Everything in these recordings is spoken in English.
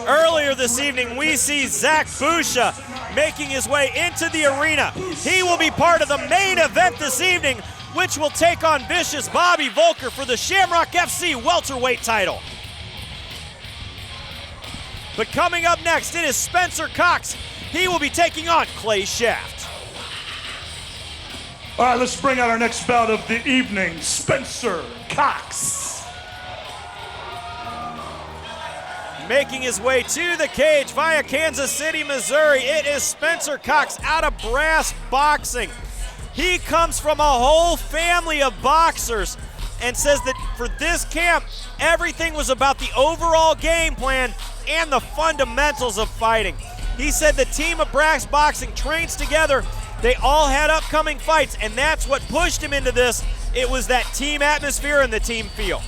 Earlier this evening, we see Zach Busha making his way into the arena. He will be part of the main event this evening, which will take on vicious Bobby Volker for the Shamrock FC welterweight title. But coming up next, it is Spencer Cox. He will be taking on Clay Shaft. All right, let's bring out our next bout of the evening, Spencer Cox. Making his way to the cage via Kansas City, Missouri, it is Spencer Cox out of Brass Boxing. He comes from a whole family of boxers and says that for this camp, everything was about the overall game plan and the fundamentals of fighting. He said the team of Brass Boxing trains together. They all had upcoming fights, and that's what pushed him into this. It was that team atmosphere and the team feel.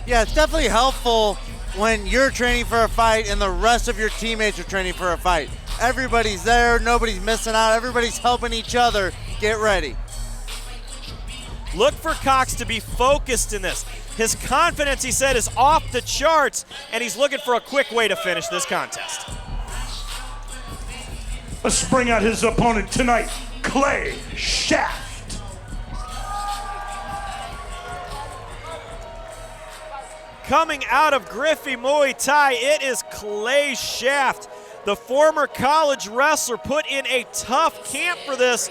Yeah, it's definitely helpful when you're training for a fight and the rest of your teammates are training for a fight. Everybody's there, nobody's missing out, everybody's helping each other get ready. Look for Cox to be focused in this. His confidence, he said, is off the charts, and he's looking for a quick way to finish this contest. Let's bring out his opponent tonight, Clay Shaft. Coming out of Griffey Muay Thai, it is Clay Shaft. The former college wrestler put in a tough camp for this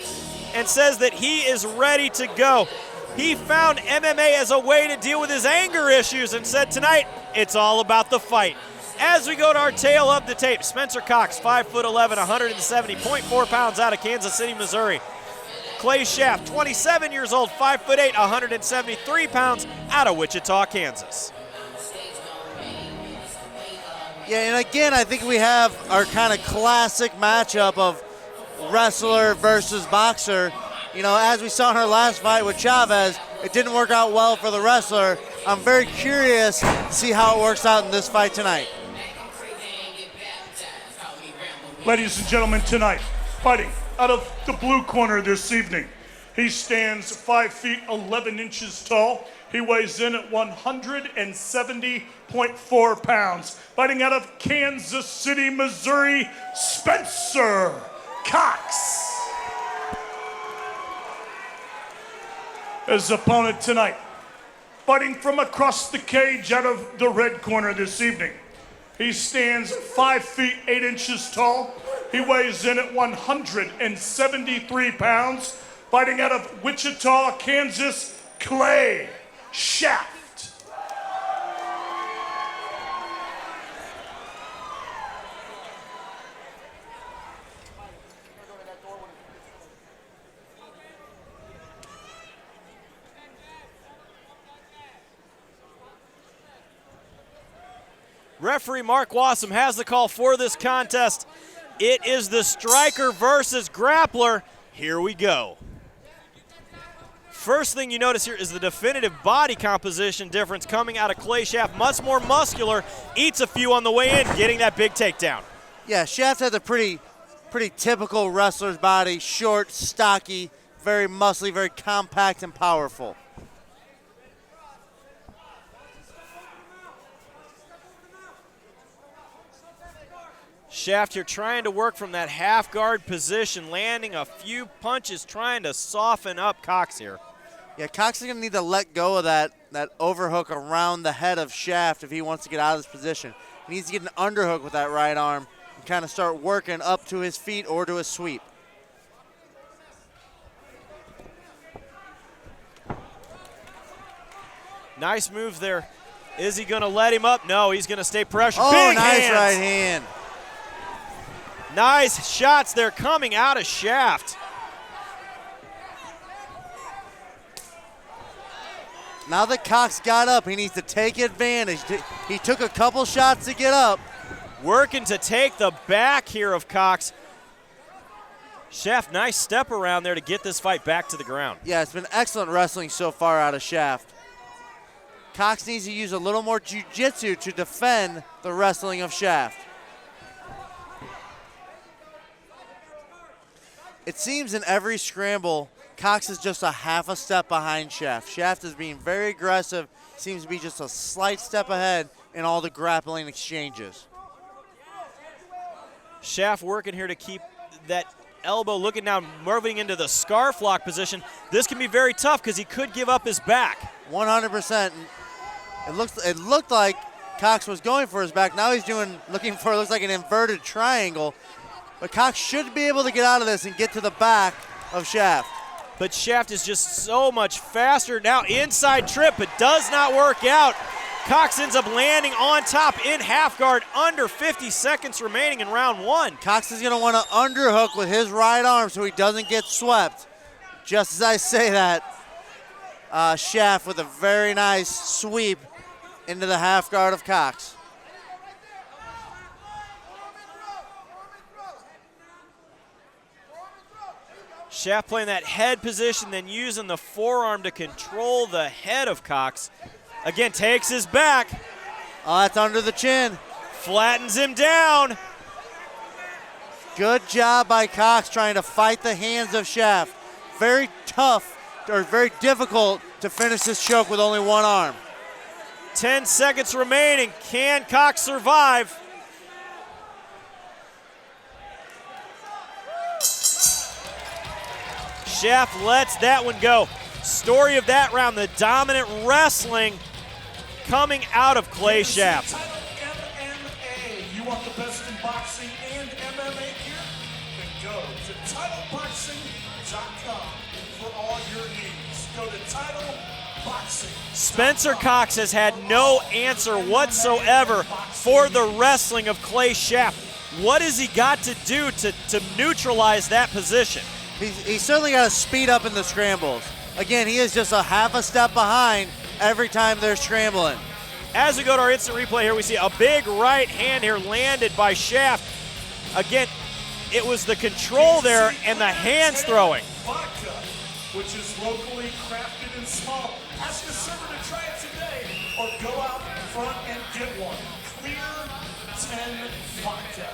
and says that he is ready to go. He found MMA as a way to deal with his anger issues and said tonight, it's all about the fight. As we go to our tail of the tape, Spencer Cox, 5'11", 170.4 pounds out of Kansas City, Missouri. Clay Shaft, 27 years old, 5'8", 173 pounds out of Wichita, Kansas. Yeah, and again, I think we have our kind of classic matchup of wrestler versus boxer. You know, as we saw in our last fight with Chavez, it didn't work out well for the wrestler. I'm very curious to see how it works out in this fight tonight. Ladies and gentlemen, tonight, fighting out of the blue corner this evening. He stands 5 feet 11 inches tall. He weighs in at 170.4 pounds. Fighting out of Kansas City, Missouri, Spencer Cox. His opponent tonight, fighting from across the cage out of the red corner this evening. He stands 5 feet 8 inches tall. He weighs in at 173 pounds. Fighting out of Wichita, Kansas, Clay Shaft. Referee Mark Wassam has the call for this contest. It is the striker versus grappler. Here we go. First thing you notice here is the definitive body composition difference coming out of Clay Shaft. Much more muscular, eats a few on the way in, getting that big takedown. Yeah, Shaft has a pretty typical wrestler's body, short, stocky, very muscly, very compact and powerful. Shaft here trying to work from that half guard position, landing a few punches, trying to soften up Cox here. Yeah, Cox is going to need to let go of that overhook around the head of Shaft if he wants to get out of this position. He needs to get an underhook with that right arm and kind of start working up to his feet or to his sweep. Nice move there. Is he going to let him up? No, he's going to stay pressured. Oh, Big nice hands. right hand. Nice shots there coming out of Shaft. Now that Cox got up, he needs to take advantage. He took a couple shots to get up. Working to take the back here of Cox. Shaft, nice step around there to get this fight back to the ground. Yeah, it's been excellent wrestling so far out of Shaft. Cox needs to use a little more jiu-jitsu to defend the wrestling of Shaft. It seems in every scramble, Cox is just a half a step behind Shaft. Shaft is being very aggressive, seems to be just a slight step ahead in all the grappling exchanges. Shaft working here to keep that elbow looking down, moving into the scarf lock position. This can be very tough because he could give up his back. 100%. It looked like Cox was going for his back. Now he's looking for, looks like an inverted triangle. But Cox should be able to get out of this and get to the back of Shaft. But Shaft is just so much faster. Now inside trip, but does not work out. Cox ends up landing on top in half guard, under 50 seconds remaining in round 1. Cox is going to want to underhook with his right arm so he doesn't get swept. Just as I say that, Shaft with a very nice sweep into the half guard of Cox. Shaft playing that head position, then using the forearm to control the head of Cox. Again, takes his back. Oh, that's under the chin. Flattens him down. Good job by Cox trying to fight the hands of Shaft. Very tough, or very difficult to finish this choke with only one arm. 10 seconds remaining. Can Cox survive? Shaft lets that one go. Story of that round, the dominant wrestling coming out of Clay Shaft. MMA. You want the best in boxing and MMA gear? Then go to TitleBoxing.com for all your needs. Go to Title Boxing. Spencer Cox has had no answer whatsoever for the wrestling of Clay Shaft. What has he got to do to neutralize that position? He's certainly got to speed up in the scrambles. Again, he is just a half a step behind every time they're scrambling. As we go to our instant replay here, we see a big right hand here landed by Shaft. Again, it was the control there and the hands throwing. Vodka, which is locally crafted and small. Ask a server to try it today or go out front and get one. Clear 10 vodka.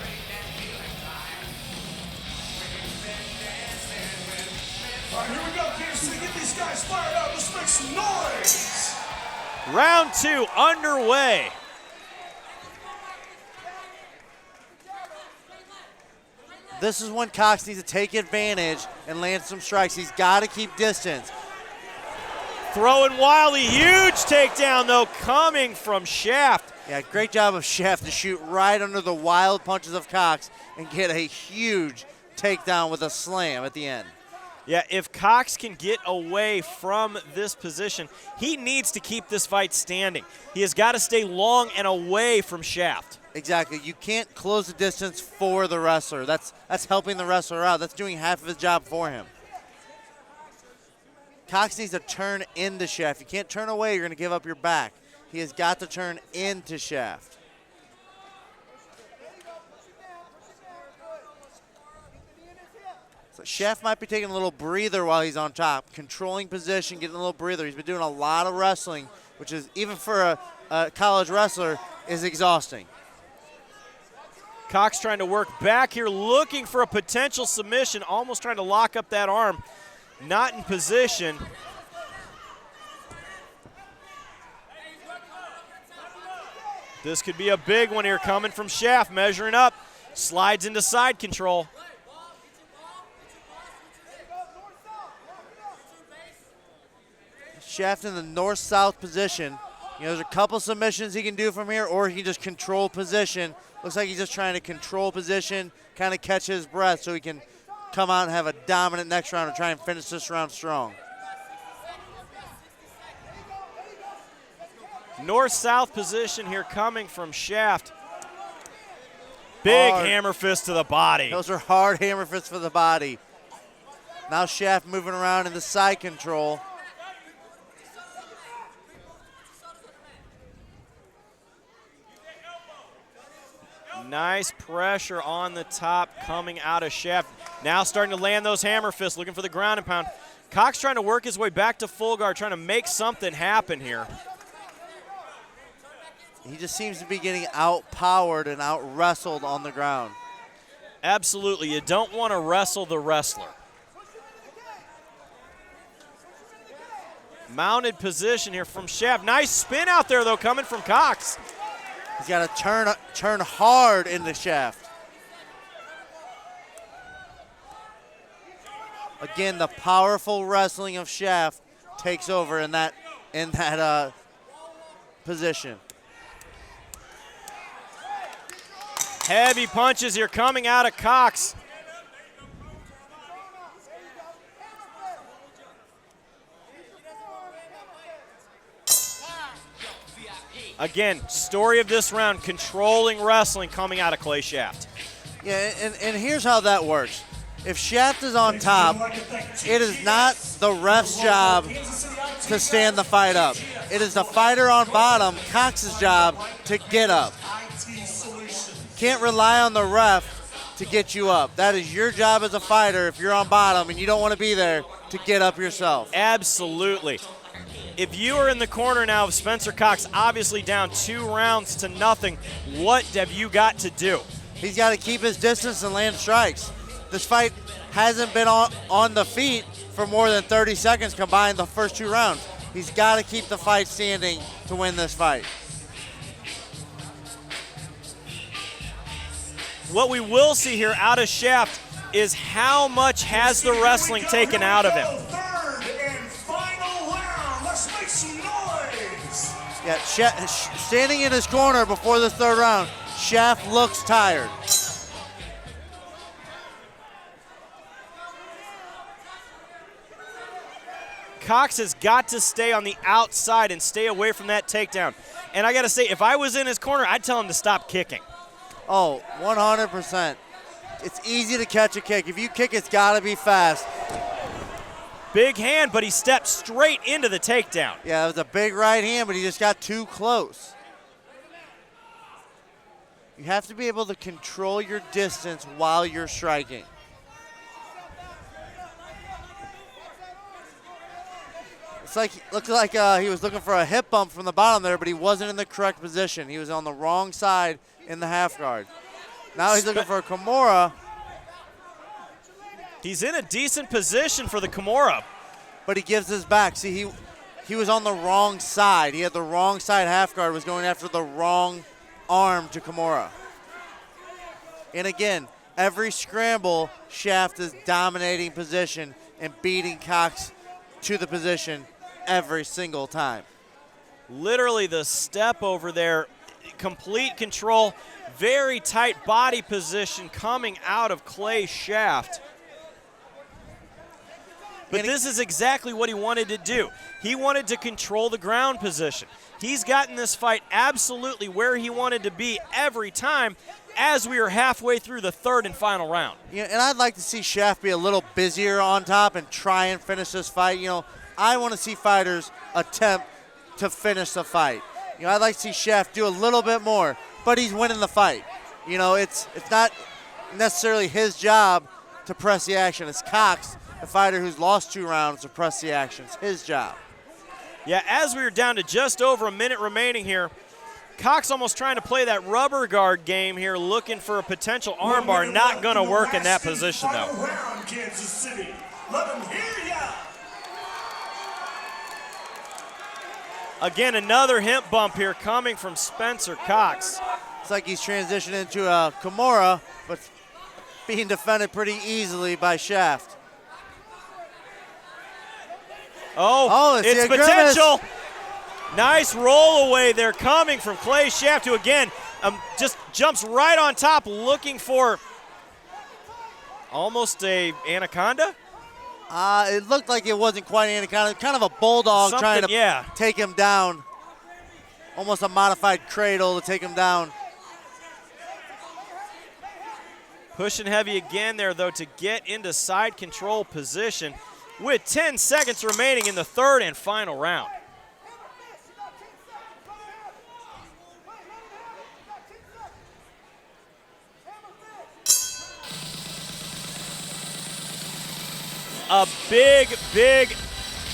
All right, here we go, KFC. Get these guys fired up. Let's make some noise. Round 2 underway. This is when Cox needs to take advantage and land some strikes. He's got to keep distance. Throwing wildly, huge takedown though coming from Shaft. Yeah, great job of Shaft to shoot right under the wild punches of Cox and get a huge takedown with a slam at the end. Yeah, if Cox can get away from this position, he needs to keep this fight standing. He has got to stay long and away from Shaft. Exactly. You can't close the distance for the wrestler. That's helping the wrestler out. That's doing half of his job for him. Cox needs to turn into Shaft. You can't turn away, you're going to give up your back. He has got to turn into Shaft. So Shaft might be taking a little breather while he's on top, controlling position, getting a little breather. He's been doing a lot of wrestling, which is, even for a college wrestler, is exhausting. Cox trying to work back here, looking for a potential submission, almost trying to lock up that arm. Not in position. This could be a big one here coming from Shaft, measuring up, slides into side control. Shaft in the north-south position. You know, there's a couple submissions he can do from here, or he can just control position. Looks like he's just trying to control position, kind of catch his breath so he can come out and have a dominant next round and try and finish this round strong. North-south position here coming from Shaft. Big hammer fist to the body. Those are hard hammer fists for the body. Now Shaft moving around in the side control. Nice pressure on the top coming out of Shaft. Now starting to land those hammer fists, looking for the ground and pound. Cox trying to work his way back to full guard, trying to make something happen here. He just seems to be getting out-powered and out-wrestled on the ground. Absolutely, you don't want to wrestle the wrestler. Mounted position here from Shaft. Nice spin out there though coming from Cox. He's got to turn hard into Shaft. Again, the powerful wrestling of Shaft takes over in that position. Heavy punches here coming out of Cox. Again, story of this round, controlling wrestling coming out of Clay Shaft. Yeah, and here's how that works. If Shaft is on top, it is not the ref's job to stand the fight up. It is the fighter on bottom, Cox's job, to get up. Can't rely on the ref to get you up. That is your job as a fighter if you're on bottom and you don't want to be there, to get up yourself. Absolutely. If you are in the corner now of Spencer Cox, obviously down 2-0, what have you got to do? He's got to keep his distance and land strikes. This fight hasn't been on the feet for more than 30 seconds combined the first 2 rounds. He's got to keep the fight standing to win this fight. What we will see here out of Shaft is how much has the wrestling taken out of him. Third and final round. Let's make some noise. Yeah, standing in his corner before the 3rd round, Shaft looks tired. Cox has got to stay on the outside and stay away from that takedown. And I got to say, if I was in his corner, I'd tell him to stop kicking. Oh, 100%. It's easy to catch a kick. If you kick, it's got to be fast. Big hand, but he stepped straight into the takedown. Yeah, it was a big right hand, but he just got too close. You have to be able to control your distance while you're striking. Looked like he was looking for a hip bump from the bottom there, but he wasn't in the correct position. He was on the wrong side in the half guard. Now he's looking for a Kimura. He's in a decent position for the Kimura. But he gives his back. See, he was on the wrong side. He had the wrong side half guard, was going after the wrong arm to Kimura. And again, every scramble, Shaft is dominating position and beating Cox to the position every single time. Literally the step over there, complete control, very tight body position coming out of Clay Shaft. But this is exactly what he wanted to do. He wanted to control the ground position. He's gotten this fight absolutely where he wanted to be every time as we are halfway through the 3rd and final round. Yeah, and I'd like to see Shaft be a little busier on top and try and finish this fight. You know, I want to see fighters attempt to finish the fight. You know, I'd like to see Shaft do a little bit more, but he's winning the fight. You know, it's not necessarily his job to press the action. It's Cox, the fighter who's lost 2 rounds, to press the action. It's his job. Yeah, as we are down to just over a minute remaining here, Cox almost trying to play that rubber guard game here, looking for a potential armbar. Not going to work in that position, though. Round, Kansas City. Let them hear ya. Again, another hip bump here coming from Spencer Cox. It's like he's transitioned into a Kimura, but being defended pretty easily by Shaft. Oh, it's potential. Nice roll away there coming from Clay Shaft, who again just jumps right on top, looking for almost a anaconda. It looked like it wasn't quite an anaconda, kind of a bulldog trying to take him down. Almost a modified cradle to take him down. Pushing heavy again there, though, to get into side control position with 10 seconds remaining in the 3rd and final round. A big, big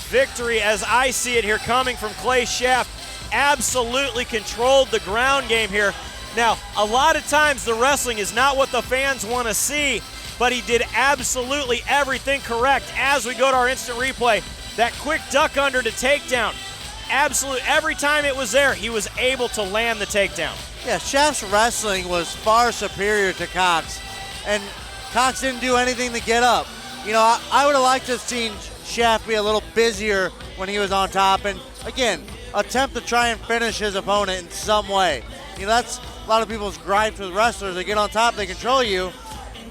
victory as I see it here coming from Clay Shaft. Absolutely controlled the ground game here. Now, a lot of times the wrestling is not what the fans want to see, but he did absolutely everything correct. As we go to our instant replay, that quick duck under to takedown. Every time it was there, he was able to land the takedown. Yeah, Shaft's wrestling was far superior to Cox, and Cox didn't do anything to get up. You know, I would have liked to have seen Shaft be a little busier when he was on top, and again, attempt to try and finish his opponent in some way. You know, that's a lot of people's gripes with wrestlers. They get on top, they control you,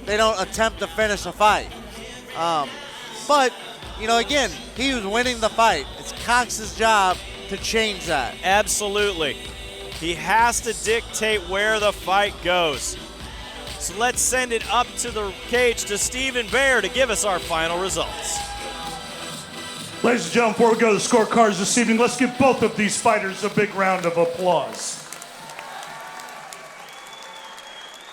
they don't attempt to finish a fight. But, you know, again, he was winning the fight. It's Cox's job to change that. Absolutely. He has to dictate where the fight goes. So let's send it up to the cage to Stephen Baer to give us our final results. Ladies and gentlemen, before we go to the scorecards this evening, let's give both of these fighters a big round of applause.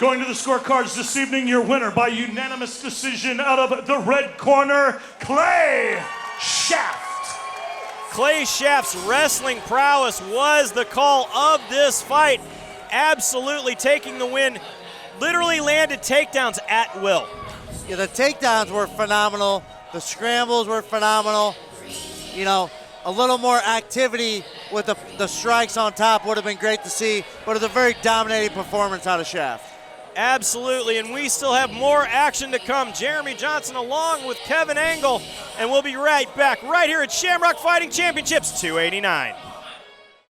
Going to the scorecards this evening, your winner by unanimous decision out of the red corner, Clay Shaft. Clay Shaft's wrestling prowess was the call of this fight. Absolutely taking the win. Literally landed takedowns at will. Yeah, the takedowns were phenomenal. The scrambles were phenomenal. You know, a little more activity with the strikes on top would have been great to see, but it was a very dominating performance out of Shaft. Absolutely, and we still have more action to come. Jeremy Johnson along with Kevin Angle, and we'll be right back right here at Shamrock Fighting Championships 289.